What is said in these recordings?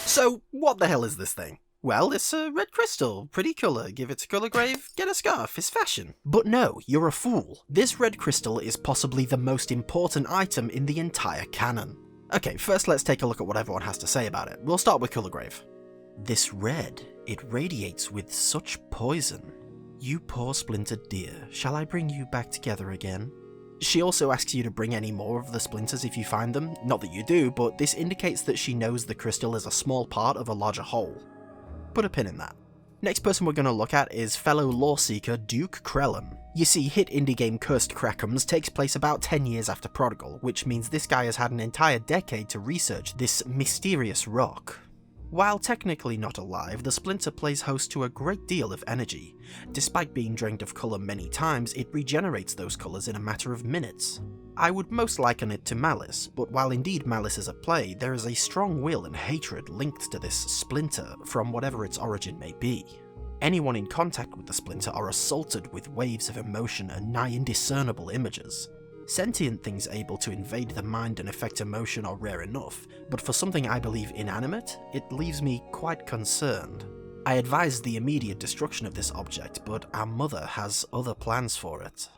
So, what the hell is this thing? Well, it's a red crystal, pretty colour, give it to Colour Grave, get a scarf, it's fashion. But no, you're a fool. This red crystal is possibly the most important item in the entire canon. Okay, first let's take a look at what everyone has to say about it. We'll start with Colour Grave. This red, it radiates with such poison. You poor splintered deer, shall I bring you back together again? She also asks you to bring any more of the splinters if you find them, not that you do, but this indicates that she knows the crystal is a small part of a larger whole. Put a pin in that. Next person we're going to look at is fellow lore seeker Duke Krellin. You see, hit indie game Cursed Krakums takes place about 10 years after Prodigal, which means this guy has had an entire decade to research this mysterious rock. While technically not alive, the splinter plays host to a great deal of energy. Despite being drained of colour many times, it regenerates those colours in a matter of minutes. I would most liken it to malice, but while indeed malice is at play, there is a strong will and hatred linked to this splinter from whatever its origin may be. Anyone in contact with the splinter are assaulted with waves of emotion and nigh indiscernible images. Sentient things able to invade the mind and affect emotion are rare enough, but for something I believe inanimate, it leaves me quite concerned. I advise the immediate destruction of this object, but our mother has other plans for it.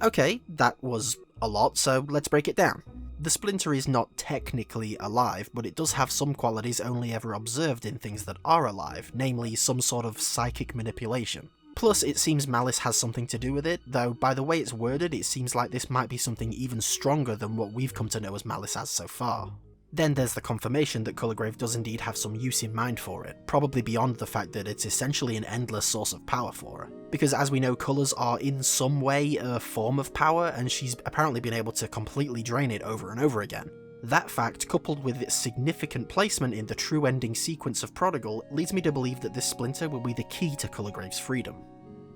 Okay, that was a lot, so let's break it down. The splinter is not technically alive, but it does have some qualities only ever observed in things that are alive, namely some sort of psychic manipulation. Plus, it seems malice has something to do with it, though by the way it's worded, it seems like this might be something even stronger than what we've come to know as malice as so far. Then there's the confirmation that Colour Grave does indeed have some use in mind for it, probably beyond the fact that it's essentially an endless source of power for her. Because as we know, colours are in some way a form of power, and she's apparently been able to completely drain it over and over again. That fact, coupled with its significant placement in the true ending sequence of Prodigal, leads me to believe that this splinter will be the key to Colour Grave's freedom.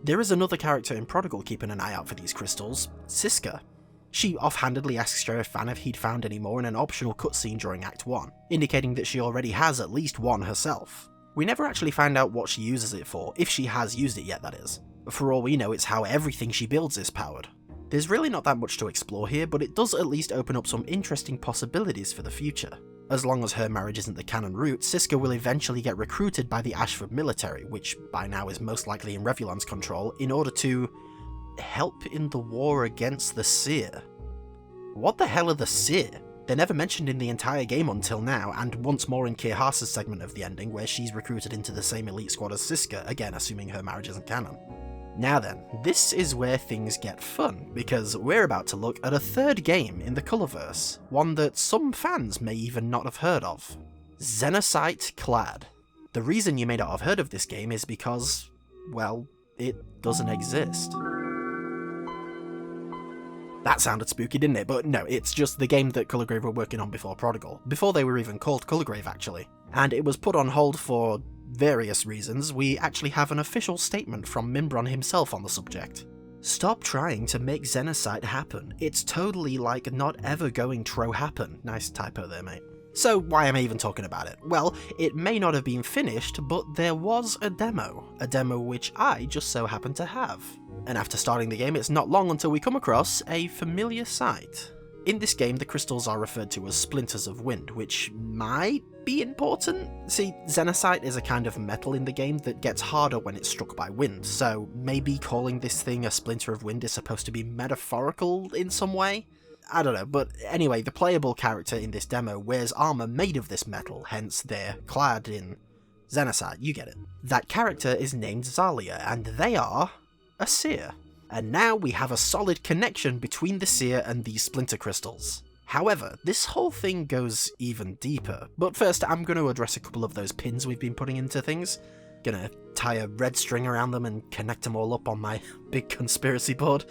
There is another character in Prodigal keeping an eye out for these crystals, Siska. She offhandedly asks Sheriff Van if he'd found any more in an optional cutscene during Act 1, indicating that she already has at least one herself. We never actually find out what she uses it for, if she has used it yet that is. For all we know, it's how everything she builds is powered. There's really not that much to explore here, but it does at least open up some interesting possibilities for the future. As long as her marriage isn't the canon route, Siska will eventually get recruited by the Ashford military, which by now is most likely in Revulon's control, in order to help in the war against the Seer. What the hell are the Seer? They're never mentioned in the entire game until now, and once more in Kier Haas's segment of the ending, where she's recruited into the same elite squad as Siska, again assuming her marriage isn't canon. Now then, this is where things get fun, because we're about to look at a third game in the Colourverse, one that some fans may even not have heard of. Xenocite Clad. The reason you may not have heard of this game is because, well, it doesn't exist. That sounded spooky, didn't it? But no, it's just the game that Colour Grave were working on before Prodigal, before they were even called Colour Grave actually, and it was put on hold for various reasons. We actually have an official statement from Mimbron himself on the subject. Stop trying to make Xenocite happen. It's totally like not ever going to happen. Nice typo there, mate. So why am I even talking about it? Well, it may not have been finished, but there was a demo which I just so happened to have. And after starting the game, it's not long until we come across a familiar sight. In this game, the crystals are referred to as splinters of wind, which might be important. See, Xenocite is a kind of metal in the game that gets harder when it's struck by wind, so maybe calling this thing a splinter of wind is supposed to be metaphorical in some way? I don't know, but anyway, the playable character in this demo wears armour made of this metal, hence they're clad in Xenocite, you get it. That character is named Zalia, and they are a Seer. And now we have a solid connection between the Seer and these splinter crystals. However, this whole thing goes even deeper, but first I'm going to address a couple of those pins we've been putting into things. Gonna tie a red string around them and connect them all up on my big conspiracy board.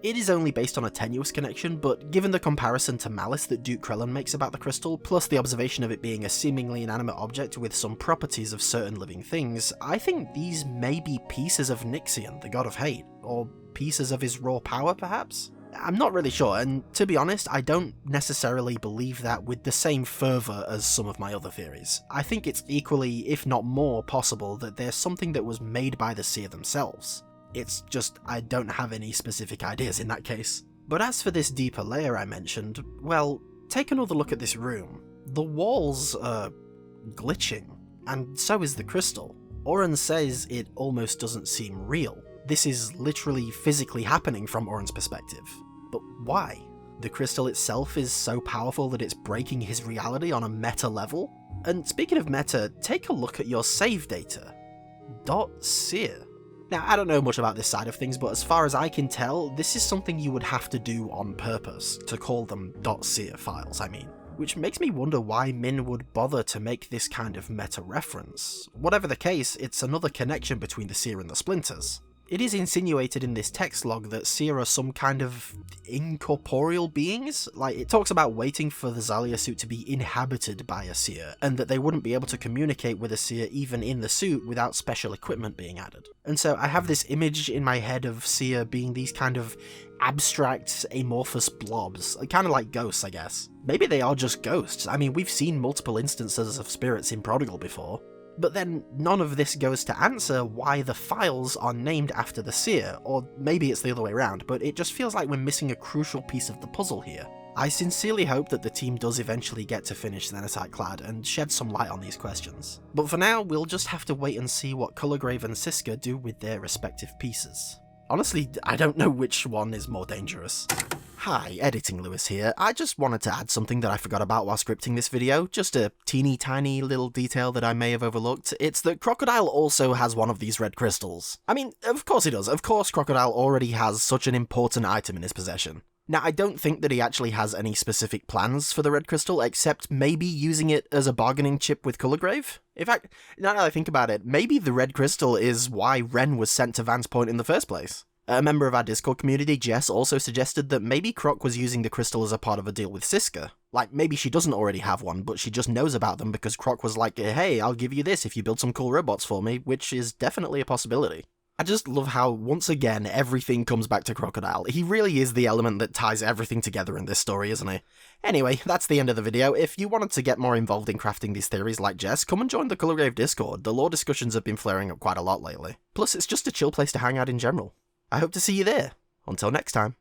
It is only based on a tenuous connection, but given the comparison to Malice that Duke Krellin makes about the crystal, plus the observation of it being a seemingly inanimate object with some properties of certain living things, I think these may be pieces of Nixion, the god of hate, or pieces of his raw power perhaps? I'm not really sure, and to be honest, I don't necessarily believe that with the same fervour as some of my other theories. I think it's equally, if not more, possible that there's something that was made by the Seer themselves. It's just I don't have any specific ideas in that case. But as for this deeper layer I mentioned, well, take another look at this room. The walls are glitching. And so is the crystal. Oren says it almost doesn't seem real. This is literally physically happening from Oren's perspective. But why? The crystal itself is so powerful that it's breaking his reality on a meta level? And speaking of meta, take a look at your save data. .seer. Now, I don't know much about this side of things, but as far as I can tell, this is something you would have to do on purpose, to call them .seer files, I mean. Which makes me wonder why Min would bother to make this kind of meta reference. Whatever the case, it's another connection between the seer and the splinters. It is insinuated in this text log that seer are some kind of incorporeal beings. Like, it talks about waiting for the Zalia suit to be inhabited by a seer, and that they wouldn't be able to communicate with a seer even in the suit without special equipment being added. And so I have this image in my head of seer being these kind of abstract, amorphous blobs, kind of like ghosts, I guess. Maybe they are just ghosts. I mean, we've seen multiple instances of spirits in Prodigal before. But then none of this goes to answer why the files are named after the seer, or maybe it's the other way around, but it just feels like we're missing a crucial piece of the puzzle here. I sincerely hope that the team does eventually get to finish Xenotite Clad and shed some light on these questions. But for now, we'll just have to wait and see what Colorgrave and Siska do with their respective pieces. Honestly, I don't know which one is more dangerous. Hi, Editing Lewis here. I just wanted to add something that I forgot about while scripting this video, just a teeny tiny little detail that I may have overlooked. It's that Crocodile also has one of these red crystals. I mean, of course he does. Of course Crocodile already has such an important item in his possession. Now, I don't think that he actually has any specific plans for the red crystal, except maybe using it as a bargaining chip with Colorgrave. In fact, now that I think about it, maybe the red crystal is why Ren was sent to Van's Point in the first place. A member of our Discord community, Jess, also suggested that maybe Croc was using the crystal as a part of a deal with Siska. Like, maybe she doesn't already have one, but she just knows about them because Croc was like, hey, I'll give you this if you build some cool robots for me, which is definitely a possibility. I just love how, once again, everything comes back to Crocodile. He really is the element that ties everything together in this story, isn't he? Anyway, that's the end of the video. If you wanted to get more involved in crafting these theories like Jess, come and join the Colorgrave Discord. The lore discussions have been flaring up quite a lot lately. Plus, it's just a chill place to hang out in general. I hope to see you there. Until next time.